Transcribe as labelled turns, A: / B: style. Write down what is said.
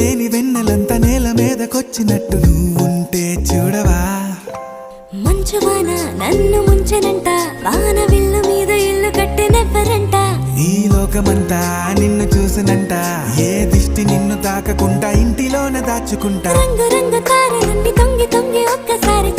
A: లేని వెన్నెలంత నేల మీదకొచ్చినట్టు నువ్వుంటే చూడవా.
B: మంచువాన నన్ను ముంచెనంట, వాన విల్లు మీద ఇల్లు కట్టినెవ్వరంట.
A: ఈ లోకమంతా నిన్ను చూసినంట, ఏ దిష్టి నిన్ను తాకకుండా ఇంటిలోన దాచుకుంటా.
B: రంగు రంగు తారలన్నీ తొంగి తొంగి ఒక్కసారి